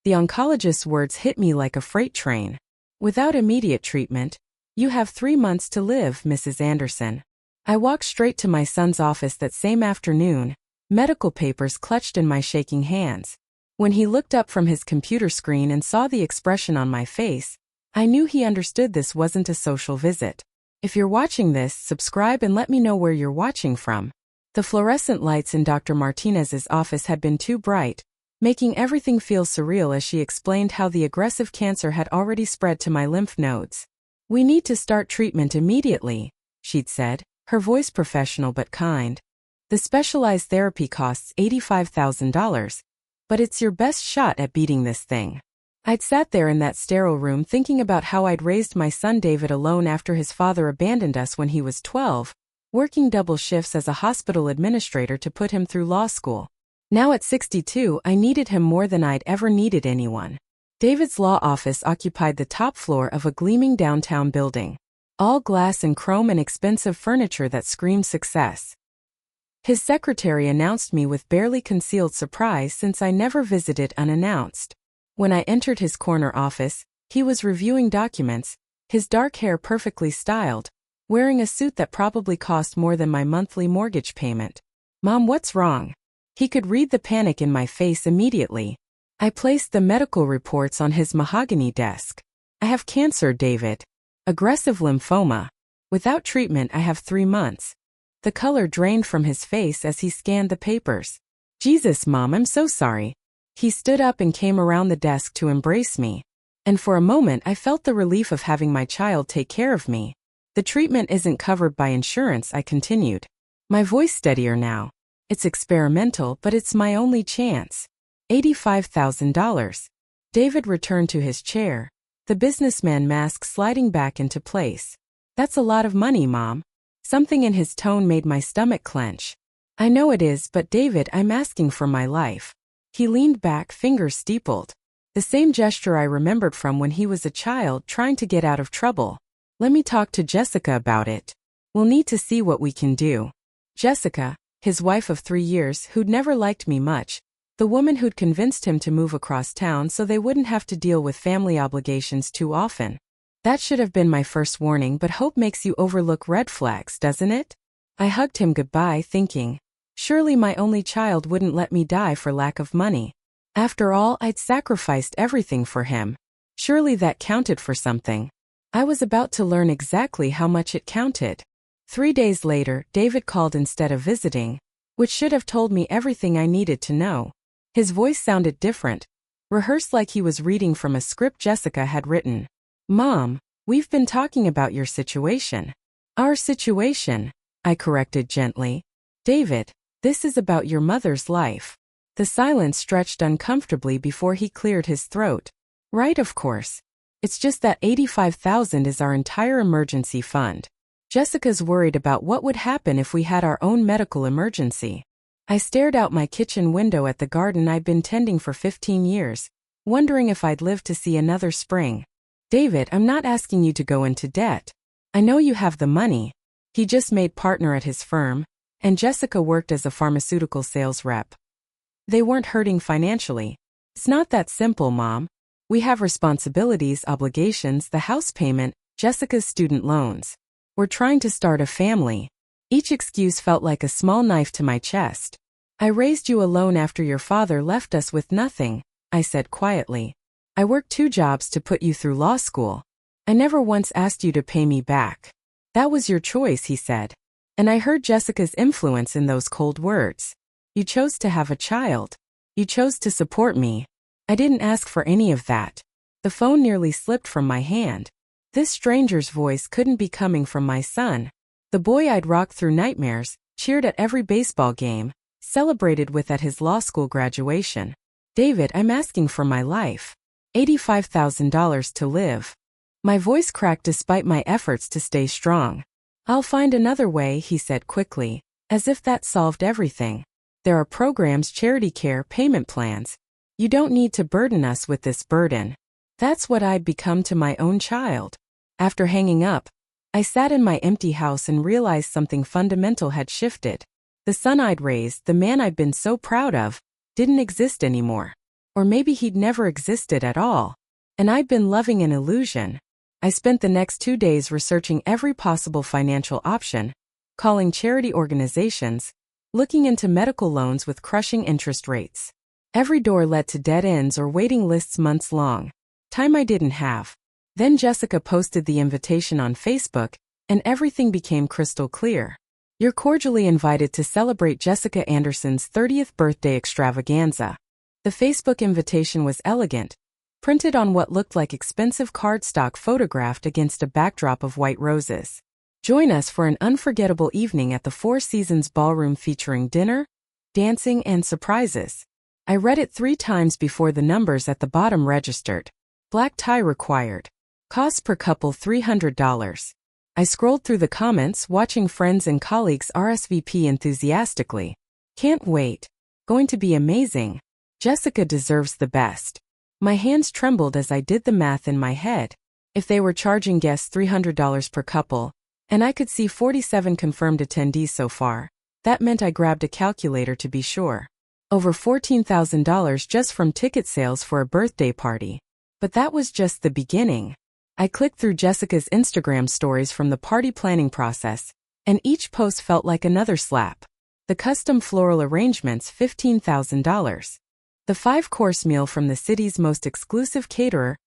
The oncologist's words hit me like a freight train. Without immediate treatment, you have 3 months to live, Mrs. Anderson. I walked straight to my son's office that same afternoon, medical papers clutched in my shaking hands. When he looked up from his computer screen and saw the expression on my face, I knew he understood this wasn't a social visit. If you're watching this, subscribe and let me know where you're watching from. The fluorescent lights in Dr. Martinez's office had been too bright, making everything feel surreal as she explained how the aggressive cancer had already spread to my lymph nodes. We need to start treatment immediately, she'd said, her voice professional but kind. The specialized therapy costs $85,000, but it's your best shot at beating this thing. I'd sat there in that sterile room thinking about how I'd raised my son David alone after his father abandoned us when he was 12, working double shifts as a hospital administrator to put him through law school. Now at 62, I needed him more than I'd ever needed anyone. David's law office occupied the top floor of a gleaming downtown building, all glass and chrome and expensive furniture that screamed success. His secretary announced me with barely concealed surprise since I never visited unannounced. When I entered his corner office, he was reviewing documents, his dark hair perfectly styled, wearing a suit that probably cost more than my monthly mortgage payment. Mom, what's wrong? He could read the panic in my face immediately. I placed the medical reports on his mahogany desk. I have cancer, David. Aggressive lymphoma. Without treatment, I have 3 months. The color drained from his face as he scanned the papers. Jesus, Mom, I'm so sorry. He stood up and came around the desk to embrace me. And for a moment I felt the relief of having my child take care of me. The treatment isn't covered by insurance, I continued. My voice steadier now. It's experimental, but it's my only chance. $85,000. David returned to his chair, the businessman mask sliding back into place. That's a lot of money, Mom. Something in his tone made my stomach clench. I know it is, but David, I'm asking for my life. He leaned back, fingers steepled. The same gesture I remembered from when he was a child trying to get out of trouble. Let me talk to Jessica about it. We'll need to see what we can do. Jessica, his wife of 3 years who'd never liked me much, the woman who'd convinced him to move across town so they wouldn't have to deal with family obligations too often. That should have been my first warning, but hope makes you overlook red flags, doesn't it? I hugged him goodbye, thinking, surely my only child wouldn't let me die for lack of money. After all, I'd sacrificed everything for him. Surely that counted for something. I was about to learn exactly how much it counted. 3 days later, David called instead of visiting, which should have told me everything I needed to know. His voice sounded different, rehearsed like he was reading from a script Jessica had written. Mom, we've been talking about your situation. Our situation, I corrected gently. David, this is about your mother's life. The silence stretched uncomfortably before he cleared his throat. Right, of course. It's just that $85,000 is our entire emergency fund. Jessica's worried about what would happen if we had our own medical emergency. I stared out my kitchen window at the garden I'd been tending for 15 years, wondering if I'd live to see another spring. David, I'm not asking you to go into debt. I know you have the money. He just made partner at his firm, and Jessica worked as a pharmaceutical sales rep. They weren't hurting financially. It's not that simple, Mom. We have responsibilities, obligations, the house payment, Jessica's student loans. We're trying to start a family. Each excuse felt like a small knife to my chest. I raised you alone after your father left us with nothing, I said quietly. I worked 2 jobs to put you through law school. I never once asked you to pay me back. That was your choice, he said. And I heard Jessica's influence in those cold words. You chose to have a child. You chose to support me. I didn't ask for any of that. The phone nearly slipped from my hand. This stranger's voice couldn't be coming from my son. The boy I'd rocked through nightmares, cheered at every baseball game, celebrated with at his law school graduation. David, I'm asking for my life. $85,000 to live. My voice cracked despite my efforts to stay strong. I'll find another way, he said quickly, as if that solved everything. There are programs, charity care, payment plans. You don't need to burden us with this burden. That's what I'd become to my own child. After hanging up, I sat in my empty house and realized something fundamental had shifted. The son I'd raised, the man I'd been so proud of, didn't exist anymore. Or maybe he'd never existed at all. And I'd been loving an illusion. I spent the next 2 days researching every possible financial option, calling charity organizations, looking into medical loans with crushing interest rates. Every door led to dead ends or waiting lists months long. Time I didn't have. Then Jessica posted the invitation on Facebook, and everything became crystal clear. You're cordially invited to celebrate Jessica Anderson's 30th birthday extravaganza. The Facebook invitation was elegant, printed on what looked like expensive cardstock photographed against a backdrop of white roses. Join us for an unforgettable evening at the Four Seasons Ballroom featuring dinner, dancing, and surprises. I read it 3 times before the numbers at the bottom registered. Black tie required. Cost per couple $300. I scrolled through the comments, watching friends and colleagues RSVP enthusiastically. Can't wait. Going to be amazing. Jessica deserves the best. My hands trembled as I did the math in my head. If they were charging guests $300 per couple, and I could see 47 confirmed attendees so far, that meant I grabbed a calculator to be sure. Over $14,000 just from ticket sales for a birthday party. But that was just the beginning. I clicked through Jessica's Instagram stories from the party planning process, and each post felt like another slap. The custom floral arrangements, $15,000. The 5-course meal from the city's most exclusive caterer,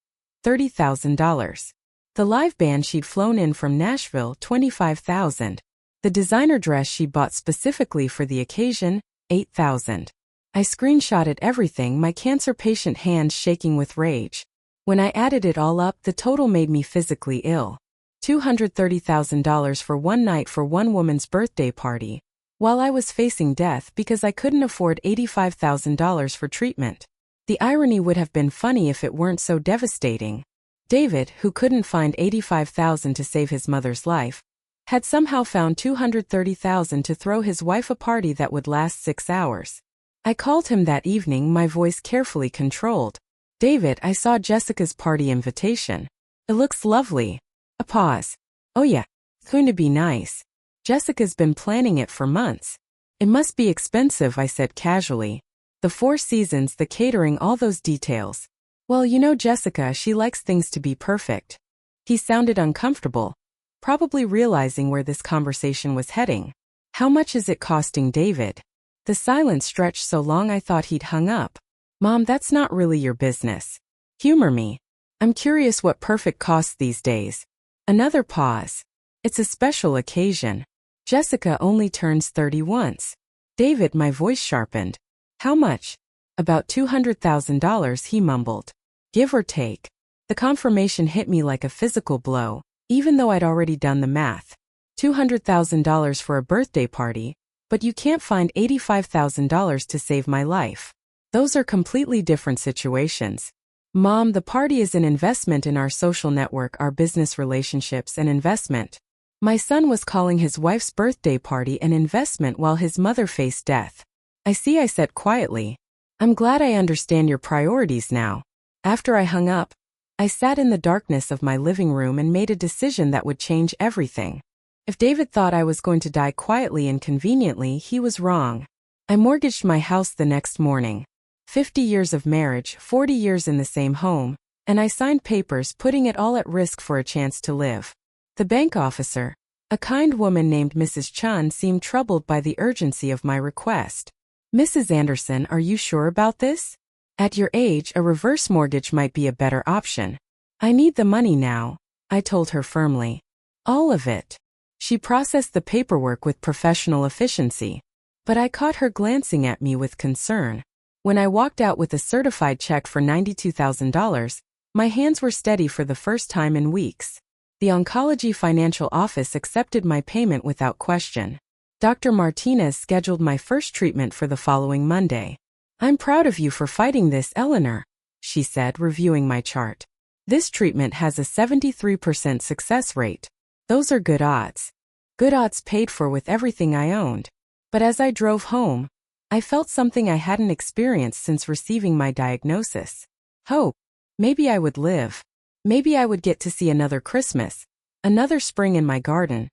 $30,000. The live band she'd flown in from Nashville, $25,000. The designer dress she bought specifically for the occasion, $8,000. I screenshotted everything, my cancer patient hands shaking with rage. When I added it all up, the total made me physically ill. $230,000 for one night for one woman's birthday party, while I was facing death because I couldn't afford $85,000 for treatment. The irony would have been funny if it weren't so devastating. David, who couldn't find $85,000 to save his mother's life, had somehow found $230,000 to throw his wife a party that would last 6 hours. I called him that evening, my voice carefully controlled. David, I saw Jessica's party invitation. It looks lovely. A pause. Oh yeah, it's going to be nice. Jessica's been planning it for months. It must be expensive, I said casually. The Four Seasons, the catering, all those details. Well, you know Jessica, she likes things to be perfect. He sounded uncomfortable, probably realizing where this conversation was heading. How much is it costing, David? The silence stretched so long I thought he'd hung up. Mom, that's not really your business. Humor me. I'm curious what perfect costs these days. Another pause. It's a special occasion. Jessica only turns 30 once. David, my voice sharpened. How much? About $200,000, he mumbled. Give or take. The confirmation hit me like a physical blow, even though I'd already done the math. $200,000 for a birthday party, but you can't find $85,000 to save my life. Those are completely different situations. Mom, the party is an investment in our social network, our business relationships, an investment. My son was calling his wife's birthday party an investment while his mother faced death. I see, I said quietly. I'm glad I understand your priorities now. After I hung up, I sat in the darkness of my living room and made a decision that would change everything. If David thought I was going to die quietly and conveniently, he was wrong. I mortgaged my house the next morning. 50 years of marriage, 40 years in the same home, and I signed papers putting it all at risk for a chance to live. The bank officer, a kind woman named Mrs. Chun, seemed troubled by the urgency of my request. Mrs. Anderson, are you sure about this? At your age, a reverse mortgage might be a better option. I need the money now, I told her firmly. All of it. She processed the paperwork with professional efficiency, but I caught her glancing at me with concern. When I walked out with a certified check for $92,000, my hands were steady for the first time in weeks. The oncology financial office accepted my payment without question. Dr. Martinez scheduled my first treatment for the following Monday. I'm proud of you for fighting this, Eleanor, she said, reviewing my chart. This treatment has a 73% success rate. Those are good odds. Good odds paid for with everything I owned. But as I drove home, I felt something I hadn't experienced since receiving my diagnosis. Hope. Maybe I would live. Maybe I would get to see another Christmas, another spring in my garden,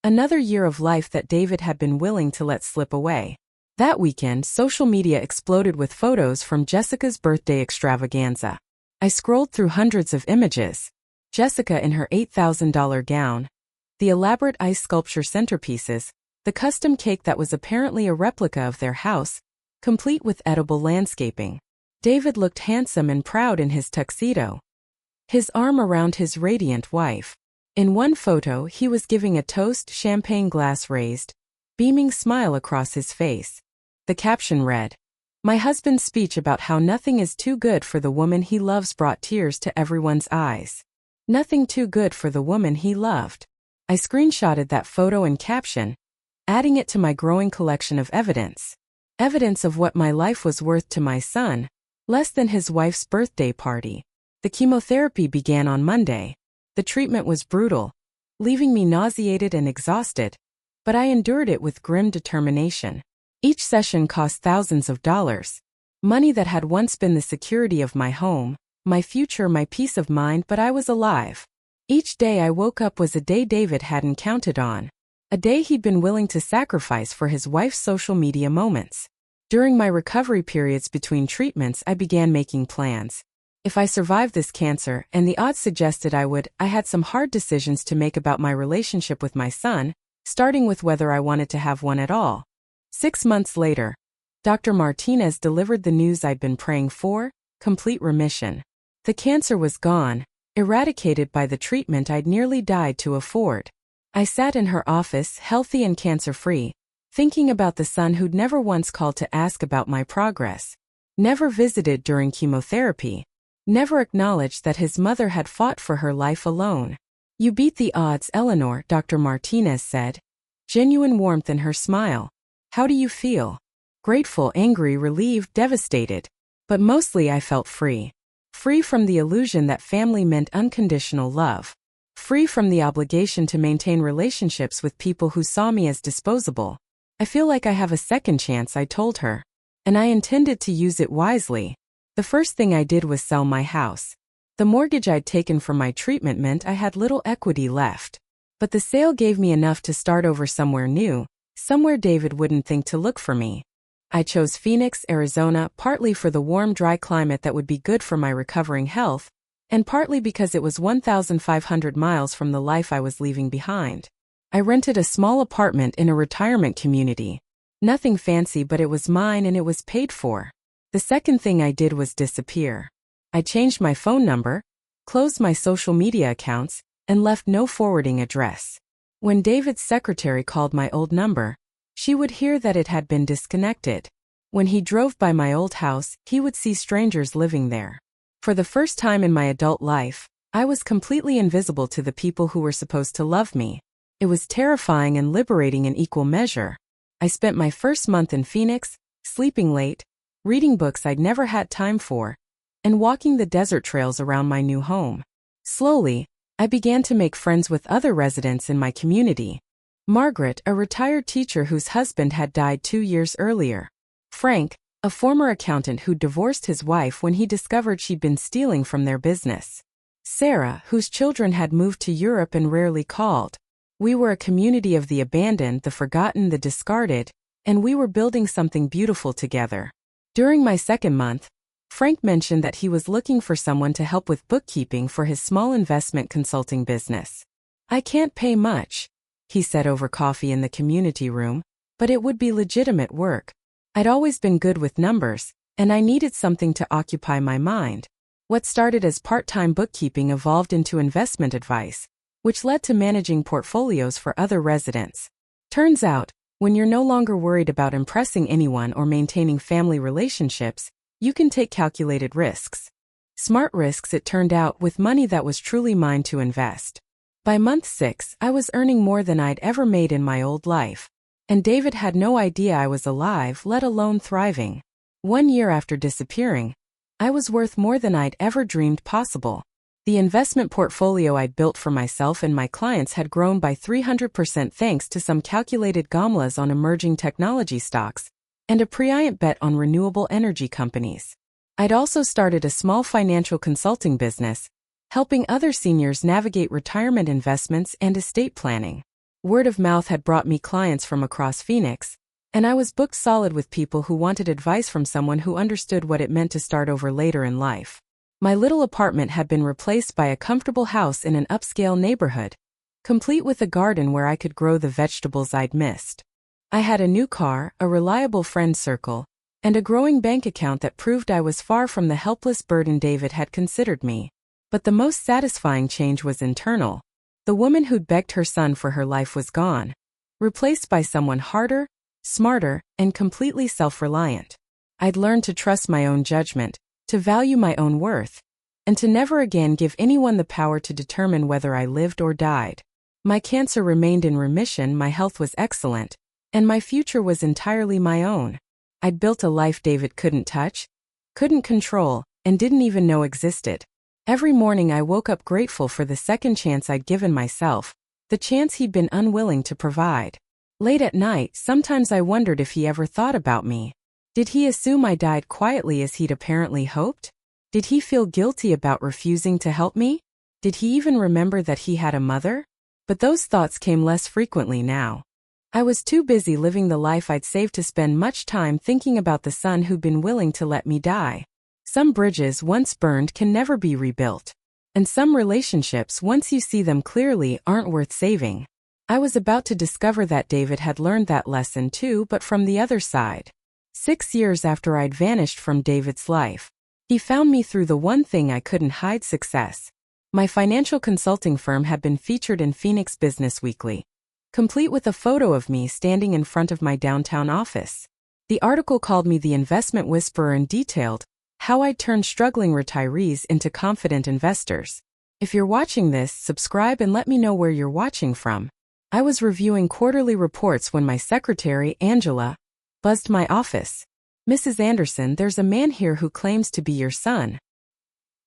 another year of life that David had been willing to let slip away. That weekend, social media exploded with photos from Jessica's birthday extravaganza. I scrolled through hundreds of images. Jessica in her $8,000 gown, the elaborate ice sculpture centerpieces, the custom cake that was apparently a replica of their house, complete with edible landscaping. David looked handsome and proud in his tuxedo, his arm around his radiant wife. In one photo, he was giving a toast, champagne glass raised, beaming smile across his face. The caption read, "My husband's speech about how nothing is too good for the woman he loves brought tears to everyone's eyes." Nothing too good for the woman he loved. I screenshotted that photo and caption, adding it to my growing collection of evidence. Evidence of what my life was worth to my son, less than his wife's birthday party. The chemotherapy began on Monday. The treatment was brutal, leaving me nauseated and exhausted, but I endured it with grim determination. Each session cost thousands of dollars, money that had once been the security of my home, my future, my peace of mind, but I was alive. Each day I woke up was a day David hadn't counted on, a day he'd been willing to sacrifice for his wife's social media moments. During my recovery periods between treatments, I began making plans. If I survived this cancer, and the odds suggested I would, I had some hard decisions to make about my relationship with my son, starting with whether I wanted to have one at all. 6 months later, Dr. Martinez delivered the news I'd been praying for: complete remission. The cancer was gone, eradicated by the treatment I'd nearly died to afford. I sat in her office, healthy and cancer-free, thinking about the son who'd never once called to ask about my progress, never visited during chemotherapy, never acknowledged that his mother had fought for her life alone. "You beat the odds, Eleanor," Dr. Martinez said, genuine warmth in her smile. "How do you feel?" Grateful, angry, relieved, devastated. But mostly I felt free. Free from the illusion that family meant unconditional love. Free from the obligation to maintain relationships with people who saw me as disposable. "I feel like I have a second chance," I told her. And I intended to use it wisely. The first thing I did was sell my house. The mortgage I'd taken from my treatment meant I had little equity left. But the sale gave me enough to start over somewhere new, somewhere David wouldn't think to look for me. I chose Phoenix, Arizona, partly for the warm, dry climate that would be good for my recovering health, and partly because it was 1,500 miles from the life I was leaving behind. I rented a small apartment in a retirement community. Nothing fancy, but it was mine and it was paid for. The second thing I did was disappear. I changed my phone number, closed my social media accounts, and left no forwarding address. When David's secretary called my old number, she would hear that it had been disconnected. When he drove by my old house, he would see strangers living there. For the first time in my adult life, I was completely invisible to the people who were supposed to love me. It was terrifying and liberating in equal measure. I spent my first month in Phoenix, sleeping late, reading books I'd never had time for, and walking the desert trails around my new home. Slowly, I began to make friends with other residents in my community. Margaret, a retired teacher whose husband had died 2 years earlier. Frank, a former accountant who divorced his wife when he discovered she'd been stealing from their business. Sarah, whose children had moved to Europe and rarely called. We were a community of the abandoned, the forgotten, the discarded, and we were building something beautiful together. During my second month, Frank mentioned that he was looking for someone to help with bookkeeping for his small investment consulting business. "I can't pay much," he said over coffee in the community room, "but it would be legitimate work. I'd always been good with numbers, and I needed something to occupy my mind." What started as part-time bookkeeping evolved into investment advice, which led to managing portfolios for other residents. Turns out, when you're no longer worried about impressing anyone or maintaining family relationships, you can take calculated risks. Smart risks, it turned out, with money that was truly mine to invest. By month 6, I was earning more than I'd ever made in my old life. And David had no idea I was alive, let alone thriving. 1 year after disappearing, I was worth more than I'd ever dreamed possible. The investment portfolio I'd built for myself and my clients had grown by 300% thanks to some calculated gamlas on emerging technology stocks, and a prescient bet on renewable energy companies. I'd also started a small financial consulting business, helping other seniors navigate retirement investments and estate planning. Word of mouth had brought me clients from across Phoenix, And I was booked solid with people who wanted advice from someone who understood what it meant to start over later in life. My little apartment had been replaced by a comfortable house in an upscale neighborhood, complete with a garden where I could grow the vegetables I'd missed. I had a new car, a reliable friend circle, and a growing bank account that proved I was far from the helpless burden David had considered me. But the most satisfying change was internal. The woman who'd begged her son for her life was gone, replaced by someone harder, smarter, and completely self-reliant. I'd learned to trust my own judgment, to value my own worth, and to never again give anyone the power to determine whether I lived or died. My cancer remained in remission, my health was excellent, and my future was entirely my own. I'd built a life David couldn't touch, couldn't control, and didn't even know existed. Every morning I woke up grateful for the second chance I'd given myself, the chance he'd been unwilling to provide. Late at night, sometimes I wondered if he ever thought about me. Did he assume I died quietly as he'd apparently hoped? Did he feel guilty about refusing to help me? Did he even remember that he had a mother? But those thoughts came less frequently now. I was too busy living the life I'd saved to spend much time thinking about the son who'd been willing to let me die. Some bridges once burned can never be rebuilt. And some relationships, once you see them clearly, aren't worth saving. I was about to discover that David had learned that lesson too, but from the other side. 6 years after I'd vanished from David's life, he found me through the one thing I couldn't hide: success. My financial consulting firm had been featured in Phoenix Business Weekly, complete with a photo of me standing in front of my downtown office. The article called me the investment whisperer and detailed how I'd turned struggling retirees into confident investors. If you're watching this, subscribe and let me know where you're watching from. I was reviewing quarterly reports when my secretary, Angela, buzzed my office. "Mrs. Anderson, there's a man here who claims to be your son.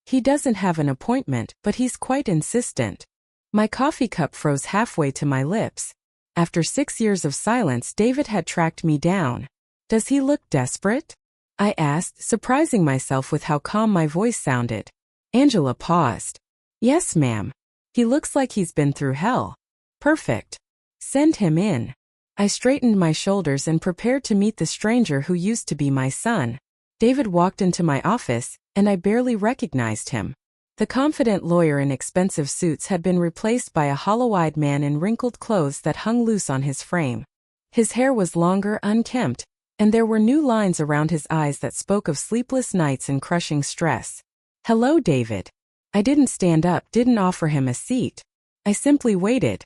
He doesn't have an appointment, but he's quite insistent." My coffee cup froze halfway to my lips. After 6 years of silence, David had tracked me down. "Does he look desperate?" I asked, surprising myself with how calm my voice sounded. Angela paused. "Yes, ma'am. He looks like he's been through hell." "Perfect. Send him in." I straightened my shoulders and prepared to meet the stranger who used to be my son. David walked into my office, and I barely recognized him. The confident lawyer in expensive suits had been replaced by a hollow-eyed man in wrinkled clothes that hung loose on his frame. His hair was longer, unkempt, and there were new lines around his eyes that spoke of sleepless nights and crushing stress. "Hello, David." I didn't stand up, didn't offer him a seat. I simply waited.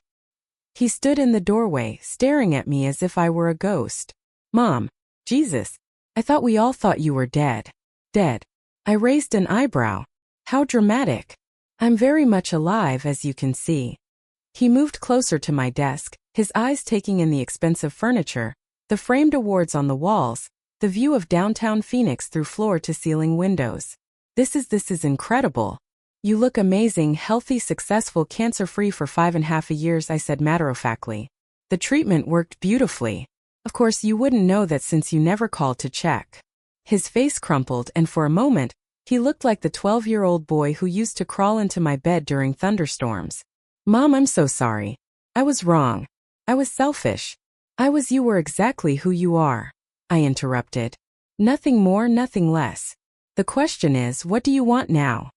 He stood in the doorway, staring at me as if I were a ghost. "Mom, Jesus, I thought we all thought you were dead." "Dead?" I raised an eyebrow. "How dramatic." "I'm very much alive, as you can see." He moved closer to my desk, his eyes taking in the expensive furniture, the framed awards on the walls, the view of downtown Phoenix through floor-to-ceiling windows. This is incredible. "You look amazing, healthy, successful, cancer-free for 5.5 years," I said matter-of-factly. "The treatment worked beautifully. Of course you wouldn't know that since you never called to check." His face crumpled, and for a moment, he looked like the 12-year-old boy who used to crawl into my bed during thunderstorms. "Mom, I'm so sorry. I was wrong. I was selfish. You were exactly who you are," I interrupted. "Nothing more, nothing less. The question is, what do you want now?"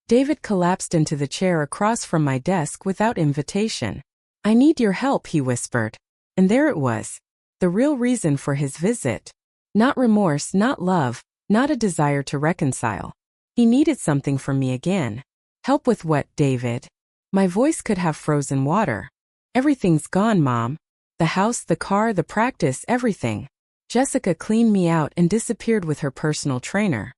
David collapsed into the chair across from my desk without invitation. "I need your help," he whispered. And there it was. The real reason for his visit. Not remorse, not love, not a desire to reconcile. He needed something from me again. "Help with what, David?" My voice could have frozen water. "Everything's gone, Mom. The house, the car, the practice, everything. Jessica cleaned me out and disappeared with her personal trainer."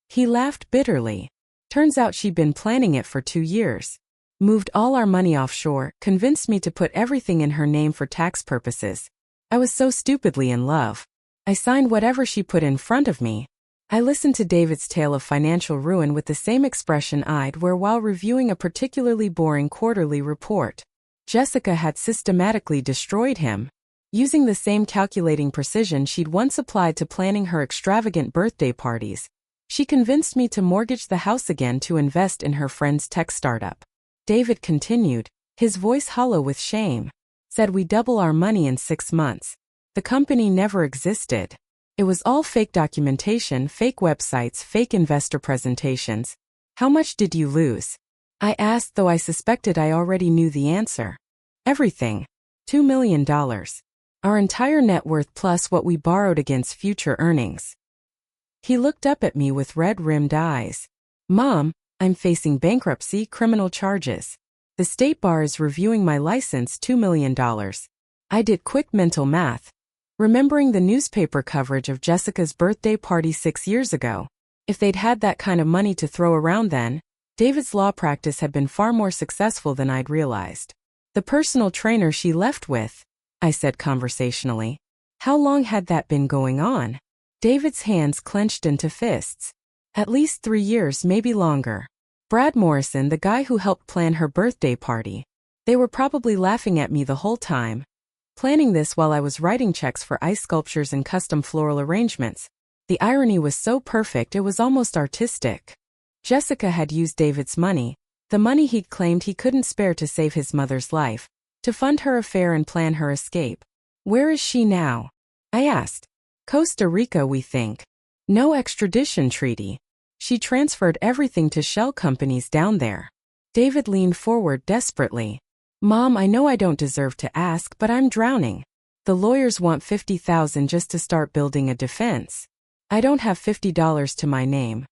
He laughed bitterly. "Turns out she'd been planning it for 2 years. Moved all our money offshore, convinced me to put everything in her name for tax purposes. I was so stupidly in love. I signed whatever she put in front of me." I listened to David's tale of financial ruin with the same expression I'd wear while reviewing a particularly boring quarterly report. Jessica had systematically destroyed him, using the same calculating precision she'd once applied to planning her extravagant birthday parties. She convinced me to mortgage the house again to invest in her friend's tech startup. David continued, his voice hollow with shame. "Said we double our money in 6 months. The company never existed. It was all fake documentation, fake websites, fake investor presentations. How much did you lose? I asked, though I suspected I already knew the answer. Everything. $2 million. Our entire net worth plus what we borrowed against future earnings. He looked up at me with red-rimmed eyes. Mom, I'm facing bankruptcy, criminal charges. The state bar is reviewing my license, $2 million. I did quick mental math, remembering the newspaper coverage of Jessica's birthday party 6 years ago. If they'd had that kind of money to throw around then, David's law practice had been far more successful than I'd realized. The personal trainer she left with, I said conversationally. How long had that been going on? David's hands clenched into fists. At least 3 years, maybe longer. Brad Morrison, the guy who helped plan her birthday party. They were probably laughing at me the whole time. Planning this while I was writing checks for ice sculptures and custom floral arrangements. The irony was so perfect it was almost artistic. Jessica had used David's money, the money he'd claimed he couldn't spare to save his mother's life, to fund her affair and plan her escape. Where is she now? I asked. Costa Rica, we think. No extradition treaty. She transferred everything to shell companies down there. David leaned forward desperately. Mom, I know I don't deserve to ask, but I'm drowning. The lawyers want $50,000 just to start building a defense. I don't have $50 to my name.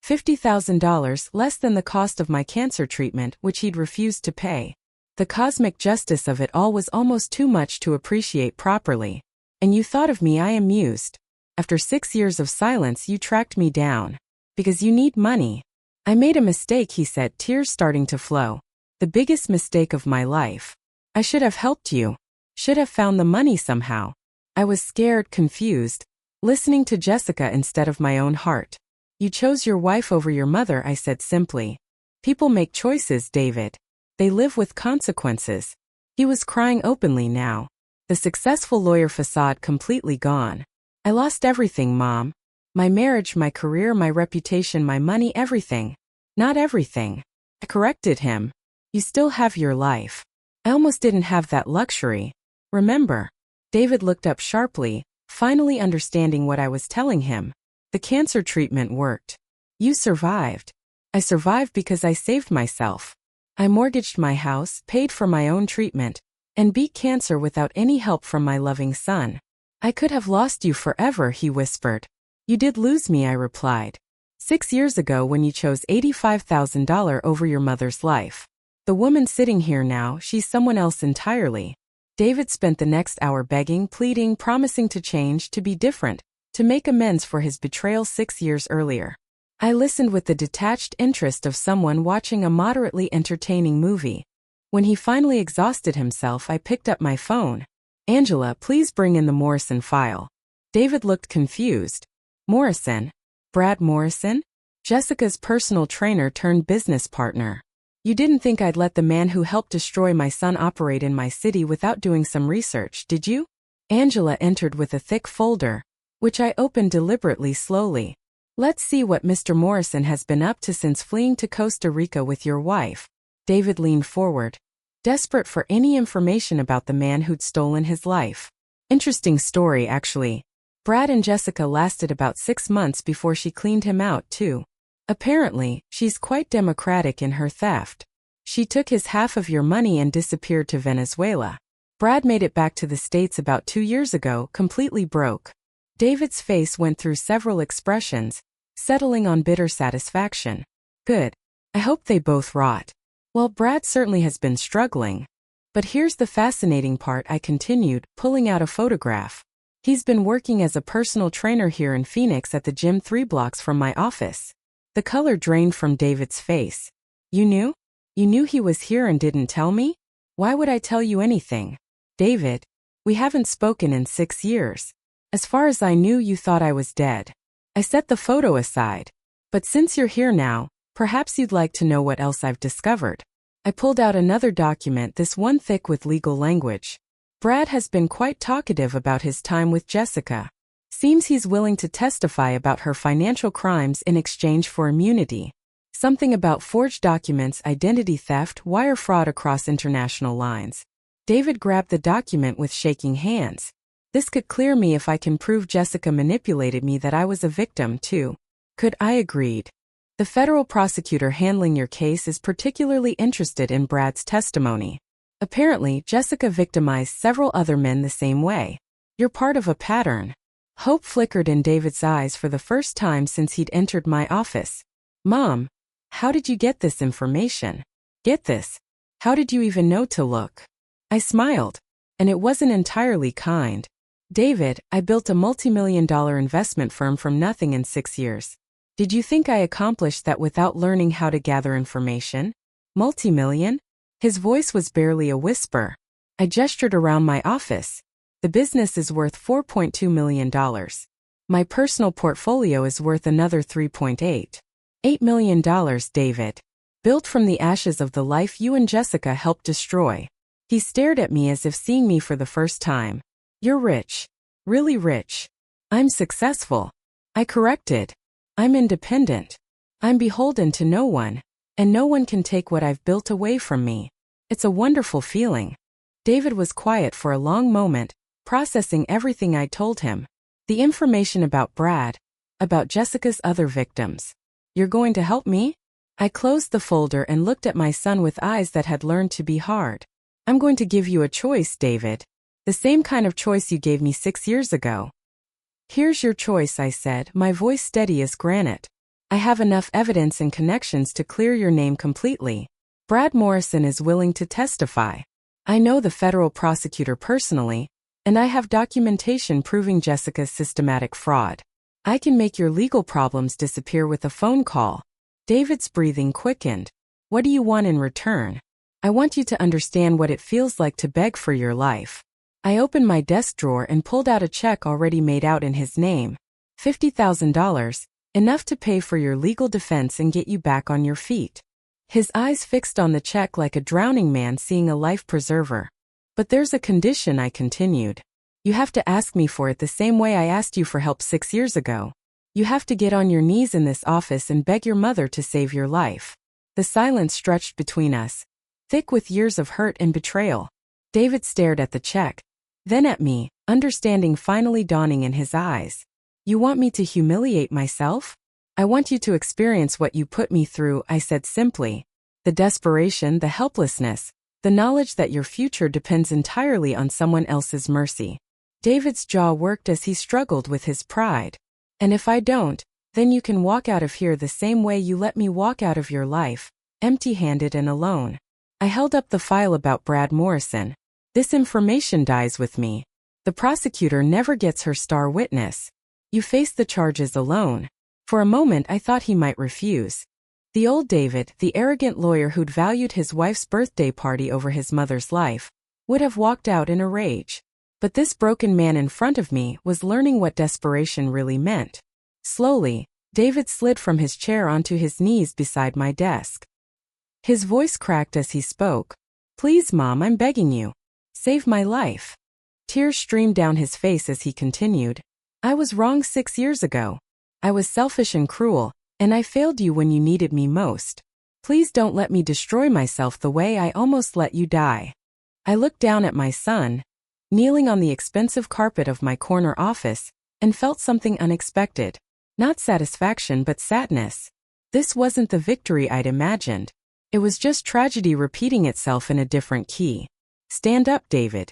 $50,000 less than the cost of my cancer treatment, which he'd refused to pay. The cosmic justice of it all was almost too much to appreciate properly. And you thought of me, I amused. After 6 years of silence, you tracked me down. Because you need money. I made a mistake, he said, tears starting to flow. The biggest mistake of my life. I should have helped you. Should have found the money somehow. I was scared, confused. Listening to Jessica instead of my own heart. You chose your wife over your mother, I said simply. People make choices, David. They live with consequences. He was crying openly now. The successful lawyer facade completely gone. I lost everything, Mom. My marriage, my career, my reputation, my money, everything. Not everything. I corrected him. You still have your life. I almost didn't have that luxury. Remember? David looked up sharply, finally understanding what I was telling him. The cancer treatment worked. You survived. I survived because I saved myself. I mortgaged my house, paid for my own treatment, and beat cancer without any help from my loving son. I could have lost you forever, he whispered. You did lose me, I replied. 6 years ago when you chose $85,000 over your mother's life. The woman sitting here now, she's someone else entirely. David spent the next hour begging, pleading, promising to change, to be different, to make amends for his betrayal 6 years earlier. I listened with the detached interest of someone watching a moderately entertaining movie. When he finally exhausted himself, I picked up my phone. Angela, please bring in the Morrison file. David looked confused. Morrison? Brad Morrison? Jessica's personal trainer turned business partner. You didn't think I'd let the man who helped destroy my son operate in my city without doing some research, did you? Angela entered with a thick folder, which I opened deliberately slowly. Let's see what Mr. Morrison has been up to since fleeing to Costa Rica with your wife. David leaned forward, desperate for any information about the man who'd stolen his life. Interesting story, actually. Brad and Jessica lasted about 6 months before she cleaned him out, too. Apparently, she's quite democratic in her theft. She took his half of your money and disappeared to Venezuela. Brad made it back to the States about 2 years ago, completely broke. David's face went through several expressions, settling on bitter satisfaction. Good. I hope they both rot. Well, Brad certainly has been struggling. But here's the fascinating part, I continued, pulling out a photograph. He's been working as a personal trainer here in Phoenix at the gym 3 blocks from my office. The color drained from David's face. You knew? You knew he was here and didn't tell me? Why would I tell you anything? David, we haven't spoken in 6 years. As far as I knew, you thought I was dead. I set the photo aside. But since you're here now, perhaps you'd like to know what else I've discovered. I pulled out another document, this one thick with legal language. Brad has been quite talkative about his time with Jessica. Seems he's willing to testify about her financial crimes in exchange for immunity. Something about forged documents, identity theft, wire fraud across international lines. David grabbed the document with shaking hands. This could clear me if I can prove Jessica manipulated me, that I was a victim too. Could I agreed. The federal prosecutor handling your case is particularly interested in Brad's testimony. Apparently, Jessica victimized several other men the same way. You're part of a pattern. Hope flickered in David's eyes for the first time since he'd entered my office. Mom, how did you get this information? Get this. How did you even know to look? I smiled, and it wasn't entirely kind. David, I built a multi-million-dollar investment firm from nothing in 6 years. Did you think I accomplished that without learning how to gather information? Multi-million? His voice was barely a whisper. I gestured around my office. The business is worth $4.2 million. My personal portfolio is worth another $3.8 million, David. Built from the ashes of the life you and Jessica helped destroy. He stared at me as if seeing me for the first time. You're rich. Really rich. I'm successful. I corrected. I'm independent. I'm beholden to no one, and no one can take what I've built away from me. It's a wonderful feeling. David was quiet for a long moment, processing everything I told him. The information about Brad, about Jessica's other victims. You're going to help me? I closed the folder and looked at my son with eyes that had learned to be hard. I'm going to give you a choice, David. The same kind of choice you gave me 6 years ago. Here's your choice, I said, my voice steady as granite. I have enough evidence and connections to clear your name completely. Brad Morrison is willing to testify. I know the federal prosecutor personally, and I have documentation proving Jessica's systematic fraud. I can make your legal problems disappear with a phone call. David's breathing quickened. What do you want in return? I want you to understand what it feels like to beg for your life. I opened my desk drawer and pulled out a check already made out in his name. $50,000, enough to pay for your legal defense and get you back on your feet. His eyes fixed on the check like a drowning man seeing a life preserver. But there's a condition, I continued. You have to ask me for it the same way I asked you for help 6 years ago. You have to get on your knees in this office and beg your mother to save your life. The silence stretched between us, thick with years of hurt and betrayal. David stared at the check, then at me, understanding finally dawning in his eyes. You want me to humiliate myself? I want you to experience what you put me through, I said simply. The desperation, the helplessness, the knowledge that your future depends entirely on someone else's mercy. David's jaw worked as he struggled with his pride. And if I don't, then you can walk out of here the same way you let me walk out of your life, empty-handed and alone. I held up the file about Brad Morrison. This information dies with me. The prosecutor never gets her star witness. You face the charges alone. For a moment I thought he might refuse. The old David, the arrogant lawyer who'd valued his wife's birthday party over his mother's life, would have walked out in a rage. But this broken man in front of me was learning what desperation really meant. Slowly, David slid from his chair onto his knees beside my desk. His voice cracked as he spoke. Please, Mom, I'm begging you. Save my life. Tears streamed down his face as he continued. I was wrong 6 years ago. I was selfish and cruel, and I failed you when you needed me most. Please don't let me destroy myself the way I almost let you die. I looked down at my son, kneeling on the expensive carpet of my corner office, and felt something unexpected. Not satisfaction but sadness. This wasn't the victory I'd imagined. It was just tragedy repeating itself in a different key. Stand up, David.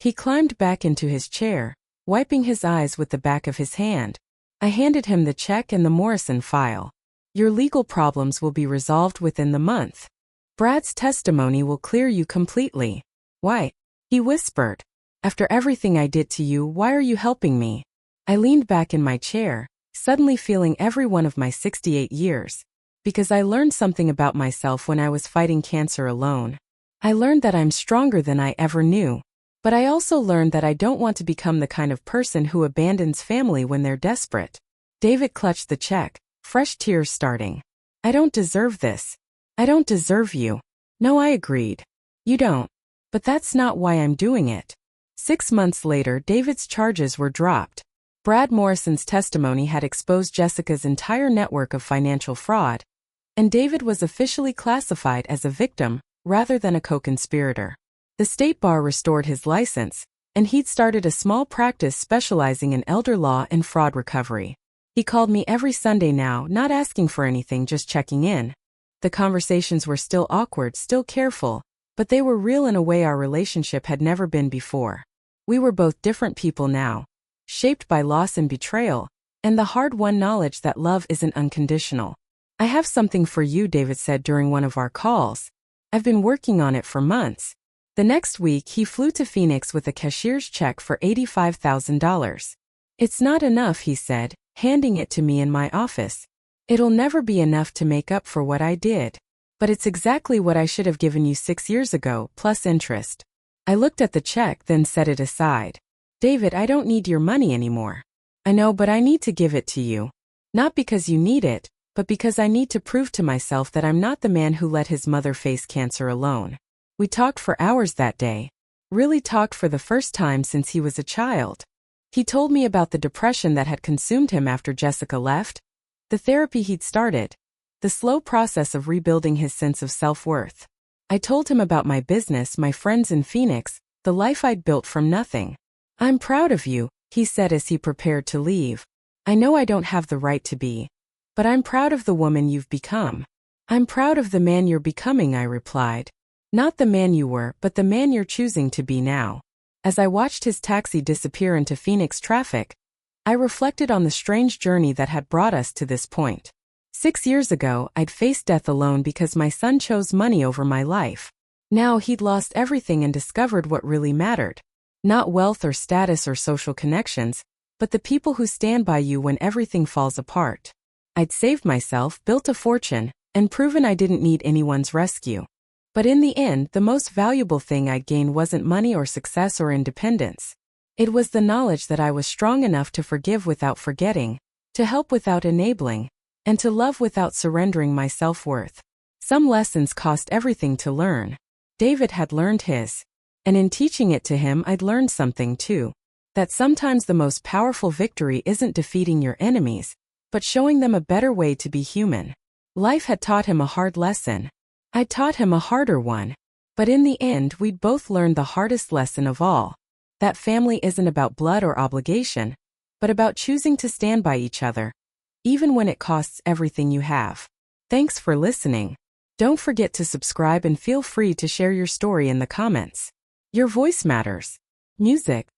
He climbed back into his chair, wiping his eyes with the back of his hand. I handed him the check and the Morrison file. Your legal problems will be resolved within the month. Brad's testimony will clear you completely. Why? He whispered. After everything I did to you, why are you helping me? I leaned back in my chair, suddenly feeling every one of my 68 years. Because I learned something about myself when I was fighting cancer alone. I learned that I'm stronger than I ever knew. But I also learned that I don't want to become the kind of person who abandons family when they're desperate. David clutched the check, fresh tears starting. I don't deserve this. I don't deserve you. No, I agreed. You don't. But that's not why I'm doing it. 6 months later, David's charges were dropped. Brad Morrison's testimony had exposed Jessica's entire network of financial fraud, and David was officially classified as a victim rather than a co-conspirator. The state bar restored his license, and he'd started a small practice specializing in elder law and fraud recovery. He called me every Sunday now, not asking for anything, just checking in. The conversations were still awkward, still careful, but they were real in a way our relationship had never been before. We were both different people now, shaped by loss and betrayal, and the hard-won knowledge that love isn't unconditional. "I have something for you," David said during one of our calls. "I've been working on it for months." The next week, he flew to Phoenix with a cashier's check for $85,000. "It's not enough," he said, handing it to me in my office. "It'll never be enough to make up for what I did. But it's exactly what I should have given you 6 years ago, plus interest." I looked at the check, then set it aside. "David, I don't need your money anymore." "I know, but I need to give it to you. Not because you need it, but because I need to prove to myself that I'm not the man who let his mother face cancer alone." We talked for hours that day. Really talked for the first time since he was a child. He told me about the depression that had consumed him after Jessica left, the therapy he'd started, the slow process of rebuilding his sense of self-worth. I told him about my business, my friends in Phoenix, the life I'd built from nothing. "I'm proud of you," he said as he prepared to leave. "I know I don't have the right to be. But I'm proud of the woman you've become." "I'm proud of the man you're becoming," I replied. "Not the man you were, but the man you're choosing to be now." As I watched his taxi disappear into Phoenix traffic, I reflected on the strange journey that had brought us to this point. 6 years ago, I'd faced death alone because my son chose money over my life. Now he'd lost everything and discovered what really mattered. Not wealth or status or social connections, but the people who stand by you when everything falls apart. I'd saved myself, built a fortune, and proven I didn't need anyone's rescue. But in the end, the most valuable thing I'd gained wasn't money or success or independence. It was the knowledge that I was strong enough to forgive without forgetting, to help without enabling, and to love without surrendering my self-worth. Some lessons cost everything to learn. David had learned his. And in teaching it to him, I'd learned something too. That sometimes the most powerful victory isn't defeating your enemies, but showing them a better way to be human. Life had taught him a hard lesson. I taught him a harder one. But in the end, we'd both learned the hardest lesson of all. That family isn't about blood or obligation, but about choosing to stand by each other, even when it costs everything you have. Thanks for listening. Don't forget to subscribe and feel free to share your story in the comments. Your voice matters. Music,